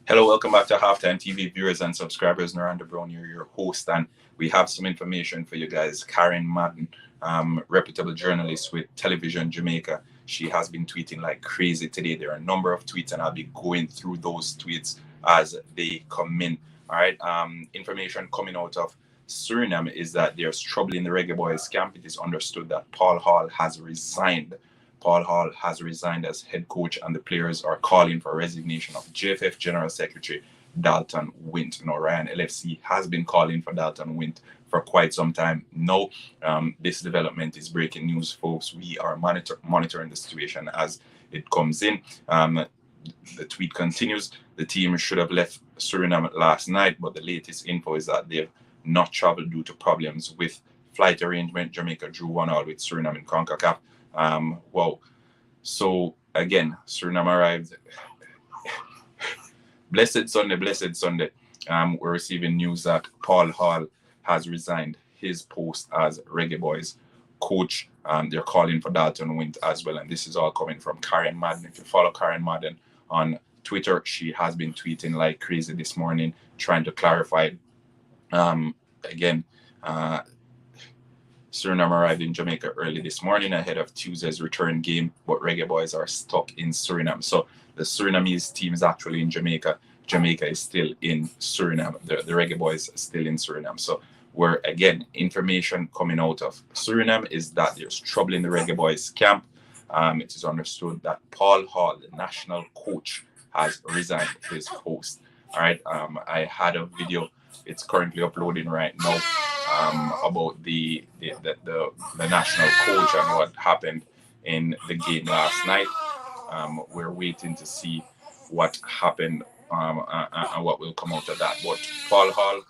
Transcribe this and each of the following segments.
Hello, welcome back to Halftime TV viewers and subscribers. Naranda Brown here, your host, and we have some information for you guys. Karen Madden, reputable journalist with Television Jamaica, she has been tweeting like crazy today. There are a number of tweets, and I'll be going through those tweets as they come in. All right, information coming out of Suriname is that there's trouble in the Reggae Boys camp. It is understood that Paul Hall has resigned. Paul Hall has resigned as head coach, and the players are calling for resignation of JFF General Secretary Dalton Wint. Now, Ryan LFC has been calling for Dalton Wint for quite some time now. This development is breaking news, folks. We are monitoring the situation as it comes in. The tweet continues. The team should have left Suriname last night, but the latest info is that they've not traveled due to problems with flight arrangement. Jamaica drew 1-1 with Suriname in CONCACAF. Wow. So again, Suriname arrived. Blessed Sunday, blessed Sunday. We're receiving news that Paul Hall has resigned his post as Reggae Boys coach. They're calling for Dalton Wint as well, and this is all coming from Karen Madden. If you follow Karen Madden on Twitter, she has been tweeting like crazy this morning, trying to clarify. Again, Suriname arrived in Jamaica early this morning ahead of Tuesday's return game, but Reggae Boys are stuck in Suriname. So the Surinamese team is actually in Jamaica. Jamaica is still in Suriname. The Reggae Boys are still in Suriname. So where, again, information coming out of Suriname is that there's trouble in the Reggae Boys camp. It is understood that Paul Hall, the national coach, has resigned his post. All right. I had a video. It's currently uploading right now. About the national coach and what happened in the game last night. We're waiting to see what happened and what will come out of that. But Paul Hall,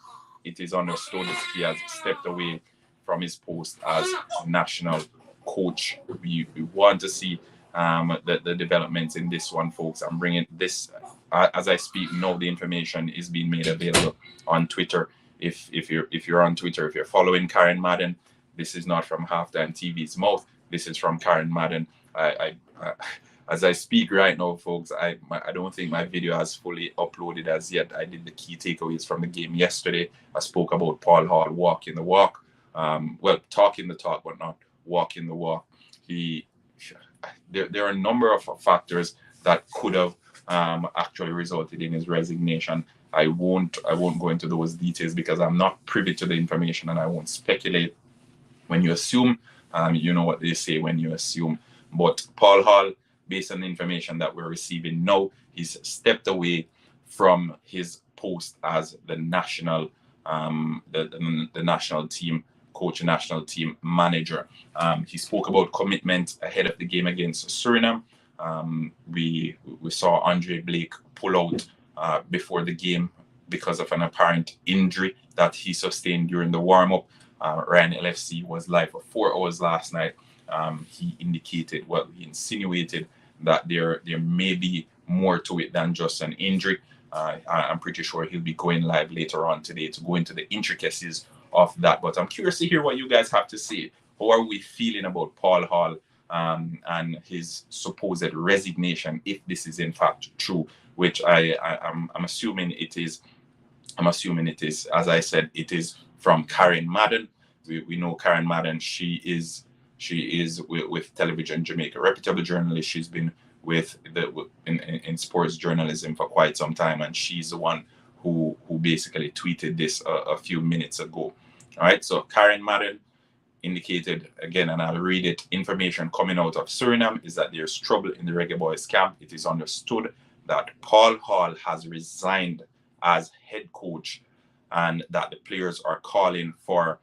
it is understood that he has stepped away from his post as national coach. We want to see the developments in this one, folks. I'm bringing this as I speak now. The information is being made available on Twitter. If you're on Twitter, if you're following Karen Madden, this is not from Halftime TV's mouth. This is from Karen Madden. As I speak right now, folks, I don't think my video has fully uploaded as yet. I did the key takeaways from the game yesterday. I spoke about Paul Hall walking the walk. Talking the talk, but not walking the walk. There are a number of factors that could have actually resulted in his resignation. I won't go into those details because I'm not privy to the information, and I won't speculate. When you assume, you know what they say when you assume. But Paul Hall, based on the information that we're receiving now, he's stepped away from his post as the national the national team coach, national team manager. He spoke about commitment ahead of the game against Suriname. We saw Andre Blake pull out before the game because of an apparent injury that he sustained during the warm-up. Ryan LFC was live for 4 hours last night. He insinuated that there may be more to it than just an injury. I'm pretty sure he'll be going live later on today to go into the intricacies of that. But I'm curious to hear what you guys have to say. How are we feeling about Paul Hall and his supposed resignation, if this is in fact true, which I'm assuming it is. I'm assuming it is. As I said, it is from Karen Madden. We know Karen Madden. She is with Television Jamaica, reputable journalist. She's been in sports journalism for quite some time, and she's the one who basically tweeted this a few minutes ago. All right, so Karen Madden indicated again, and I'll read it. Information coming out of Suriname is that there's trouble in the Reggae Boys camp. It is understood that Paul Hall has resigned as head coach, and that the players are calling for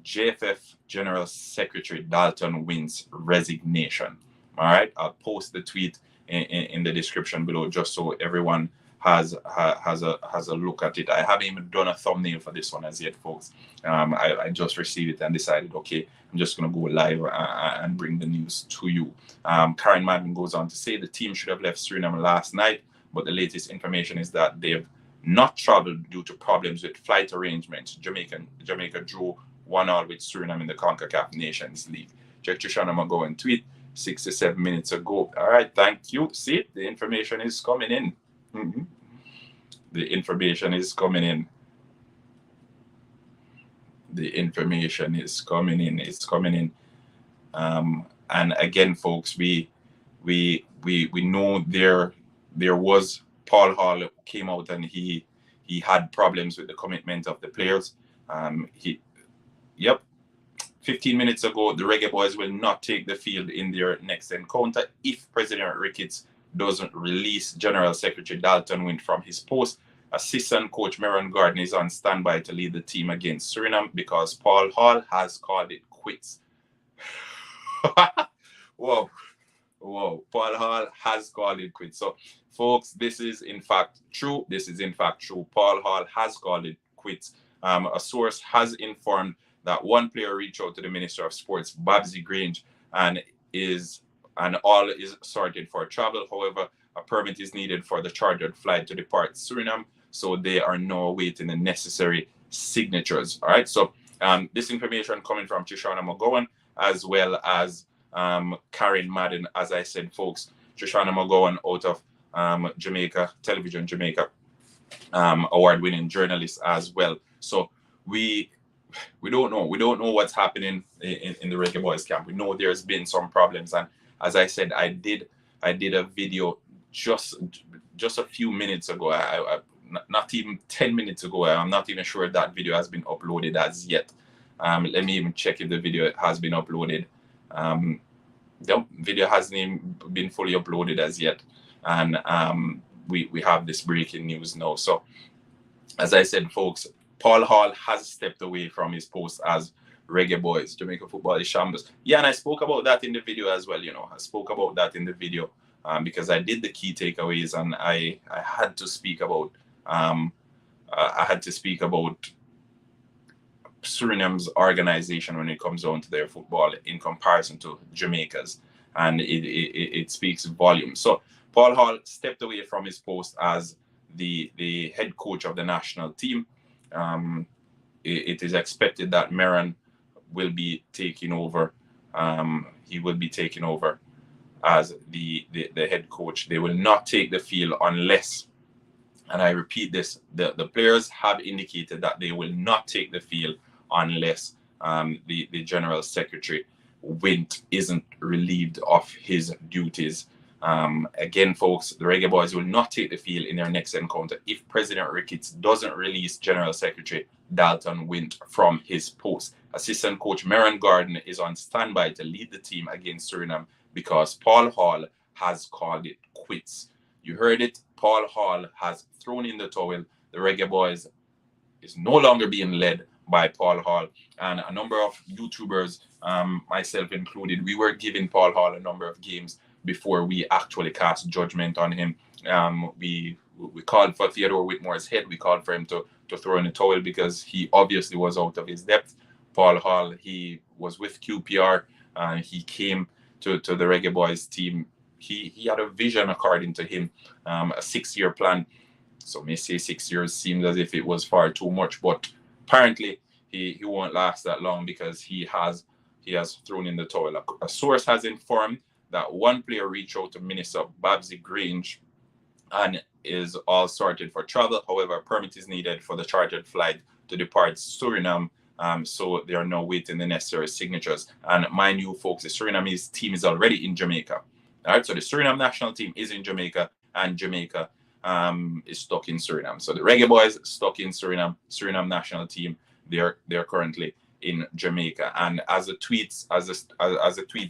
JFF General Secretary Dalton Wint's resignation. All right, I'll post the tweet in the description below just so everyone has a look at it. I haven't even done a thumbnail for this one as yet, folks. I just received it and decided, okay, I'm just going to go live and bring the news to you. Karen Madden goes on to say the team should have left Suriname last night, but the latest information is that they've not traveled due to problems with flight arrangements. Jamaica drew 1-1 with Suriname in the CONCACAF Nations League. Check Trishana Mago and tweet 67 minutes ago. All right, thank you. See, the information is coming in. The information is coming in. The information is coming in. It's coming in. And again, folks, we know there was Paul Hall came out and he had problems with the commitment of the players. Yep. 15 minutes ago, the Reggae Boyz will not take the field in their next encounter if President Ricketts doesn't release General Secretary Dalton Wint from his post. Assistant coach Meron Garden is on standby to lead the team against Suriname because Paul Hall has called it quits. Whoa. Paul Hall has called it quits. So, folks, this is in fact true. Paul Hall has called it quits. A source has informed that one player reached out to the Minister of Sports, Babsy Grange, and all is sorted for travel. However, a permit is needed for the chartered flight to depart Suriname, so they are now awaiting the necessary signatures. All right. So, this information coming from Trishana McGowan as well as Karen Madden, as I said, folks. Trishana McGowan out of Jamaica, Television Jamaica, award-winning journalist as well. So we don't know. We don't know what's happening in the Reggae Boyz camp. We know there's been some problems, and as I said, I did a video just a few minutes ago. I not even 10 minutes ago. I'm not even sure if that video has been uploaded as yet. Let me even check if the video has been uploaded. The video hasn't even been fully uploaded as yet, and we have this breaking news now. So, as I said, folks, Paul Hall has stepped away from his post as Reggae Boyz. Jamaica football is shambles. Yeah, and I spoke about that in the video as well. I spoke about that in the video because I did the key takeaways, and I had to speak about Suriname's organization when it comes down to their football in comparison to Jamaica's, and it speaks volumes. So Paul Hall stepped away from his post as the head coach of the national team. It is expected that Meron will be taking over. He will be taking over as the head coach. They will not take the field unless, and I repeat this, the players have indicated that they will not take the field unless the General Secretary, Wint, isn't relieved of his duties. Again, folks, the Reggae Boyz will not take the field in their next encounter if President Ricketts doesn't release General Secretary Dalton Wint from his post. Assistant coach Meron Garden is on standby to lead the team against Suriname because Paul Hall has called it quits. You heard it. Paul Hall has thrown in the towel. The Reggae Boyz is no longer being led by Paul Hall, and a number of YouTubers, myself included, we were giving Paul Hall a number of games before we actually cast judgment on him. We called for Theodore Whitmore's head. We called for him to throw in the towel because he obviously was out of his depth. Paul Hall, he was with QPR. He came to the Reggae Boyz team. He had a vision, according to him, a 6-year plan. So may say 6 years seems as if it was far too much, but apparently he won't last that long because he has thrown in the towel. A source has informed that one player reached out to Minister Babsy Grange and is all sorted for travel. However, a permit is needed for the chartered flight to depart Suriname. So they are now waiting the necessary signatures. And mind you, folks, the Surinamese team is already in Jamaica. All right, so the Suriname national team is in Jamaica, and Jamaica is stuck in Suriname. So the Reggae Boyz stuck in Suriname. Suriname national team, they're currently in Jamaica. And as the tweets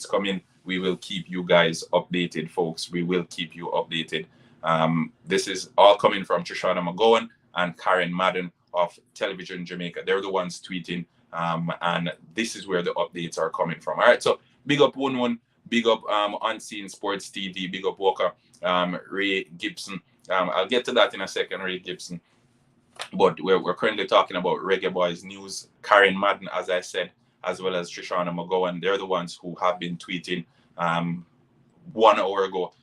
come in, we will keep you guys updated, folks. We will keep you updated. This is all coming from Trishana McGowan and Karen Madden of Television Jamaica. They're the ones tweeting, and this is where the updates are coming from. All right, so big up One, big up Unseen Sports TV, big up Walker, Ray Gibson. I'll get to that in a second, Ray Gibson. But we're currently talking about Reggae Boyz news. Karen Madden, as I said, as well as Trishana McGowan, they're the ones who have been tweeting. 1 hour ago,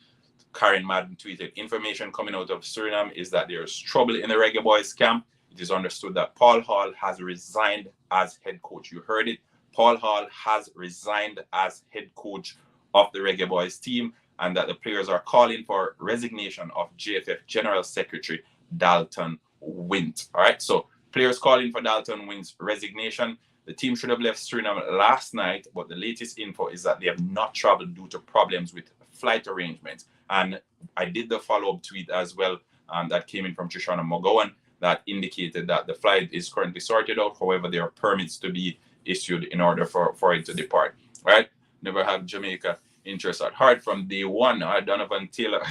Karen Madden tweeted, information coming out of Suriname is that there's trouble in the Reggae Boyz camp. It is understood that Paul Hall has resigned as head coach. You heard it. Paul Hall has resigned as head coach of the Reggae Boyz team, and that the players are calling for resignation of JFF General Secretary Dalton Wint. All right, so players calling for Dalton Wint's resignation. The team should have left Suriname last night, but the latest info is that they have not traveled due to problems with flight arrangements. And I did the follow-up tweet as well that came in from Trishana McGowan that indicated that the flight is currently sorted out. However, there are permits to be issued in order for it to depart. Right? Never have Jamaica interest at heart from day one. Donovan Taylor.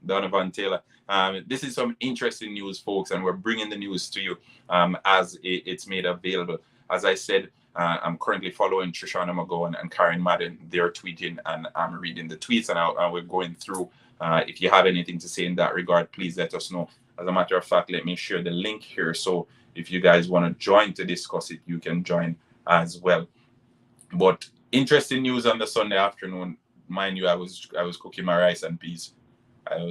Donovan Taylor. This is some interesting news, folks, and we're bringing the news to you as it's made available. As I said, I'm currently following Trishana McGowan and Karen Madden. They're tweeting, and I'm reading the tweets, and we're going through. If you have anything to say in that regard, please let us know. As a matter of fact, let me share the link here. So if you guys want to join to discuss it, you can join as well. But interesting news on the Sunday afternoon. Mind you, I was cooking my rice and peas. And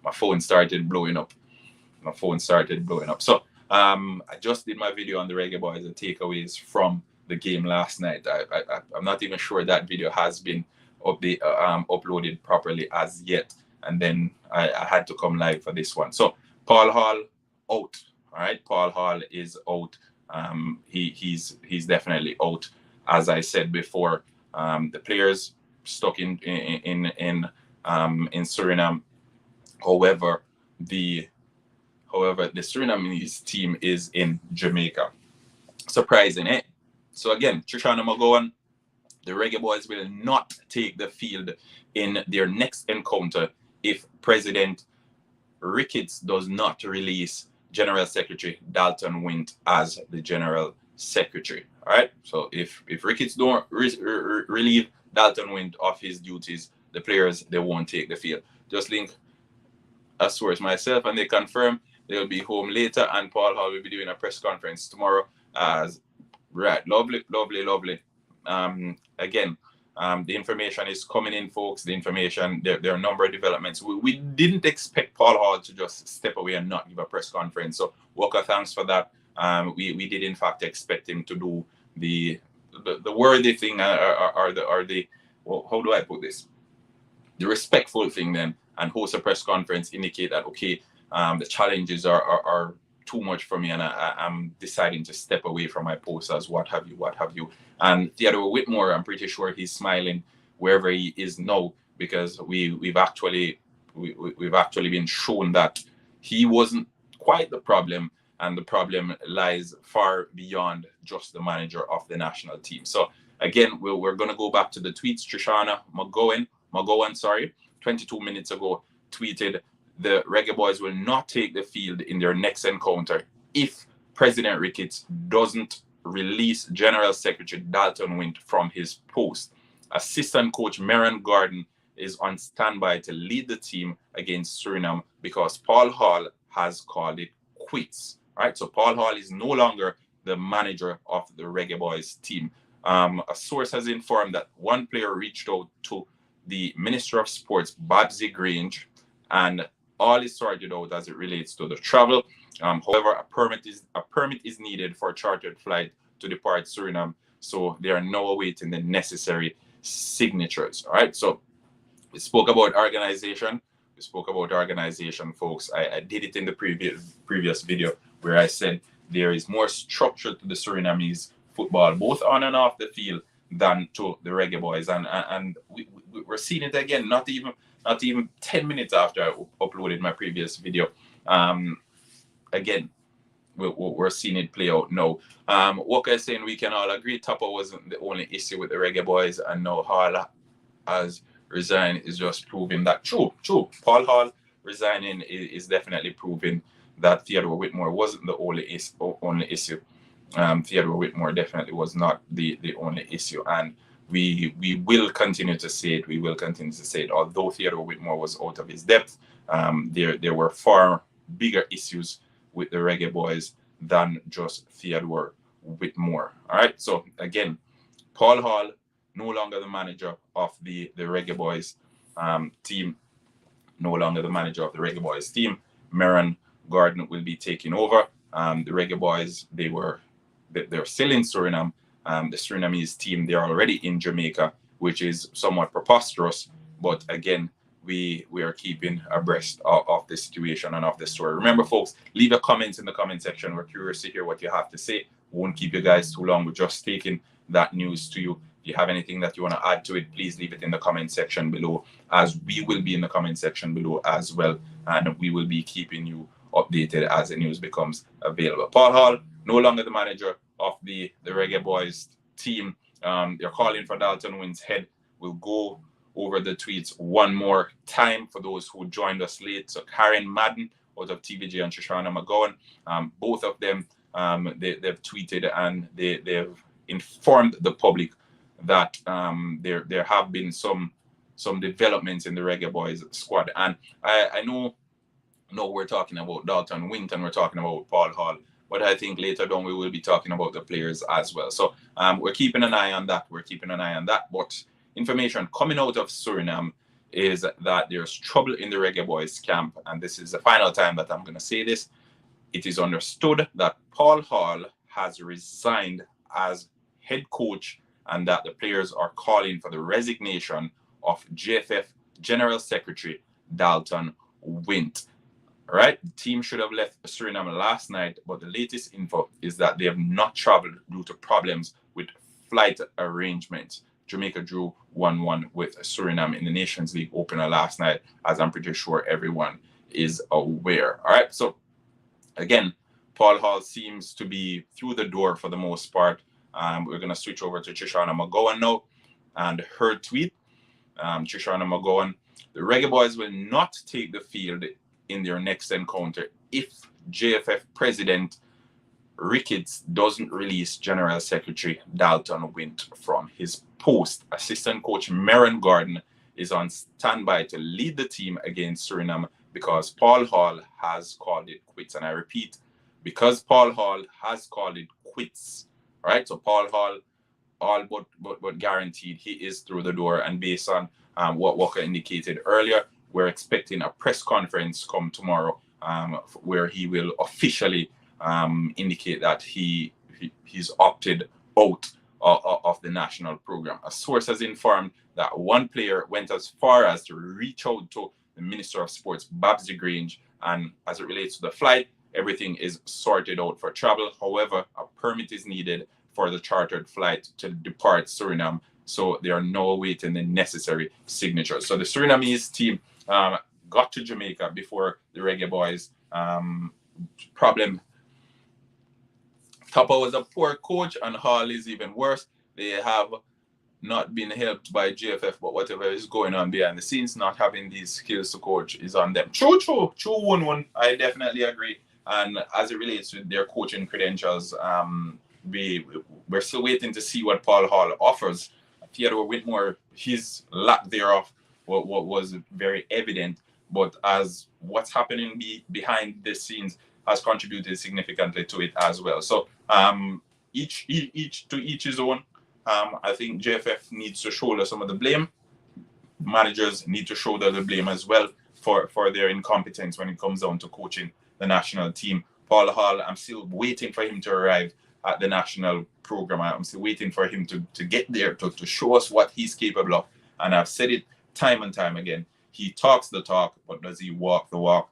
my phone started blowing up. So I just did my video on the Reggae Boyz and takeaways from the game last night. I'm not even sure that video has been uploaded properly as yet. And then I had to come live for this one. So Paul Hall out. All right, Paul Hall is out. He's definitely out. As I said before, the players stuck in Suriname. However, the Surinamese team is in Jamaica. Surprising, eh? So again, Trishana McGowan, the Reggae Boyz will not take the field in their next encounter if President Ricketts does not release General Secretary Dalton Wint as the General Secretary. All right. So if Ricketts don't relieve Dalton Wint of his duties, the players, they won't take the field. Just link a source myself, and they confirm they'll be home later, and Paul Hall will be doing a press conference tomorrow. Right, lovely. Again, the information is coming in, folks. The information, there are a number of developments. We didn't expect Paul Hall to just step away and not give a press conference. So, Walker, thanks for that. We did in fact expect him to do the worthy thing, or the well, how do I put this? The respectful thing then, and host a press conference, indicate that okay, the challenges are too much for me, and I'm deciding to step away from my post as what have you. And Theodore Whitmore, I'm pretty sure he's smiling wherever he is now, because we've actually been shown that he wasn't quite the problem, and the problem lies far beyond just the manager of the national team. So again, we're going to go back to the tweets. Trishana McGowan, 22 minutes ago, tweeted, the Reggae Boyz will not take the field in their next encounter if President Ricketts doesn't release General Secretary Dalton Wint from his post. Assistant coach Merran Gordon is on standby to lead the team against Suriname because Paul Hall has called it quits. All right, so Paul Hall is no longer the manager of the Reggae Boyz team. A source has informed that one player reached out to the Minister of Sports, Babsy Grange, and all is sorted out as it relates to the travel. However, a permit is needed for a chartered flight to depart Suriname, so they are now awaiting the necessary signatures. All right, so we spoke about organization. Folks. I did it in the previous video where I said there is more structure to the Surinamese football, both on and off the field, than to the Reggae Boyz, and we're seeing it again. Not even 10 minutes after I uploaded my previous video. Again, we're seeing it play out now. Walker is saying we can all agree Tupper wasn't the only issue with the Reggae Boyz, and now Hall has resigned is just proving that true. Paul Hall resigning is definitely proving that Theodore Whitmore wasn't the only issue. Theodore Whitmore definitely was not the only issue, and we will continue to say it. Although Theodore Whitmore was out of his depth, there were far bigger issues with the Reggae Boyz than just Theodore Whitmore. All right. So again, Paul Hall no longer the manager of the Reggae Boyz team. No longer the manager of the Reggae Boyz team. Merran Gordon will be taking over. The Reggae Boyz, they're still in Suriname. The Surinamese team, they're already in Jamaica, which is somewhat preposterous. But again, we are keeping abreast of the situation and of the story. Remember, folks, leave a comment in the comment section. We're curious to hear what you have to say. Won't keep you guys too long. We're just taking that news to you. If you have anything that you want to add to it, please leave it in the comment section below, as we will be in the comment section below as well, and we will be keeping you updated as the news becomes available. Paul Hall, no longer the manager of the Reggae Boyz team. They're calling for Dalton Wint's head. We'll go over the tweets one more time for those who joined us late. So Karen Madden out of TVJ and Shoshana McGowan, both of them, they've tweeted and they've informed the public that there have been some developments in the Reggae Boyz squad. And I know we're talking about Dalton Wint and we're talking about Paul Hall, but I think later on we will be talking about the players as well. So we're keeping an eye on that. But information coming out of Suriname is that there's trouble in the Reggae Boyz camp, and this is the final time that I'm going to say this. It is understood that Paul Hall has resigned as head coach and that the players are calling for the resignation of JFF General Secretary Dalton Wint. All right, the team should have left Suriname last night, but the latest info is that they have not traveled due to problems with flight arrangements. Jamaica drew 1-1 with Suriname in the Nations League opener last night, as I'm pretty sure everyone is aware. All right, so again, Paul Hall seems to be through the door for the most part. We're going to switch over to Shoshana McGowan now and her tweet. Shoshana McGowan, the Reggae Boyz will not take the field in their next encounter if JFF President Ricketts doesn't release General Secretary Dalton Wint from his post. Assistant coach Merron Gordon is on standby to lead the team against Suriname because Paul Hall has called it quits. And I repeat, because Paul Hall has called it quits. All right, so Paul Hall, all but guaranteed, he is through the door. And based on what Walker indicated earlier, we're expecting a press conference come tomorrow where he will officially indicate that he's opted out of the national program. A source has informed that one player went as far as to reach out to the Minister of Sports, Babsy Grange, and as it relates to the flight, everything is sorted out for travel. However, a permit is needed for the chartered flight to depart Suriname, so they are now awaiting the necessary signatures. So the Surinamese team got to Jamaica before the Reggae Boyz. Problem. Topper was a poor coach, and Hall is even worse. They have not been helped by JFF, but whatever is going on behind the scenes, not having these skills to coach is on them. True, 1-1. I definitely agree. And as it relates to their coaching credentials, we're still waiting to see what Paul Hall offers. Theodore Whitmore, his lack thereof what was very evident, but as what's happening behind the scenes has contributed significantly to it as well. So each his own. I think JFF needs to shoulder some of the blame. Managers need to shoulder the blame as well for their incompetence when it comes down to coaching the national team. Paul Hall, I'm still waiting for him to arrive at the national program. I'm still waiting for him to get there to show us what he's capable of. And I've said it time and time again. He talks the talk, but does he walk the walk?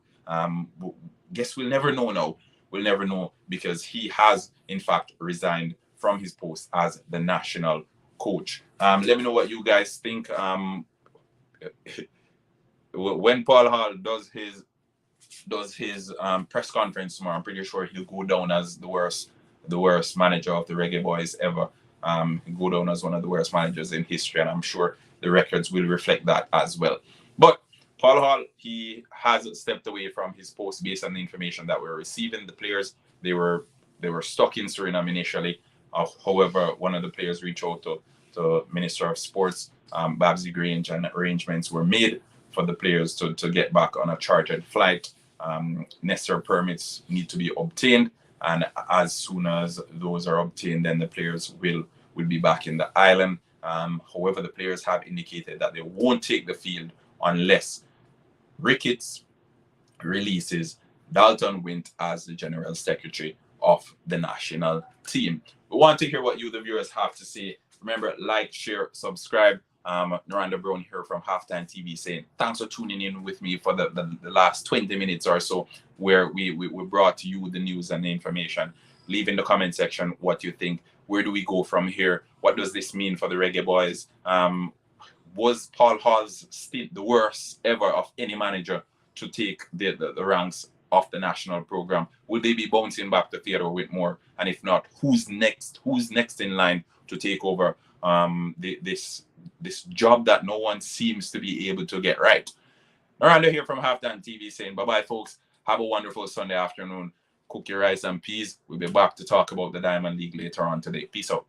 Guess we'll never know now. We'll never know because he has, in fact, resigned from his post as the national coach. Let me know what you guys think. When Paul Hall does his press conference tomorrow, I'm pretty sure he'll go down as the worst manager of the Reggae Boyz ever. He'll go down as one of the worst managers in history, and I'm sure the records will reflect that as well. But Paul Hall, he has stepped away from his post based on the information that we're receiving. The players, they were stuck in Suriname initially. However, one of the players reached out to Minister of Sports, Babsy Grange, and arrangements were made for the players to get back on a chartered flight. Necessary permits need to be obtained, and as soon as those are obtained, then the players will be back in the island. However, the players have indicated that they won't take the field unless Ricketts releases Dalton Wint as the General Secretary of the national team. We want to hear what you, the viewers, have to say. Remember, like, share, subscribe. Miranda Brown here from Halftime TV saying, thanks for tuning in with me for the last 20 minutes or so, where we brought to you the news and the information. Leave in the comment section what you think. Where do we go from here? What does this mean for the Reggae Boyz? Was Paul Hall's stint the worst ever of any manager to take the ranks of the national program? Will they be bouncing back to Theodore Whitmore? And if not, who's next? Who's next in line to take over this job that no one seems to be able to get right? Miranda here from Halftime TV saying bye-bye, folks. Have a wonderful Sunday afternoon. Cook your rice and peas. We'll be back to talk about the Diamond League later on today. Peace out.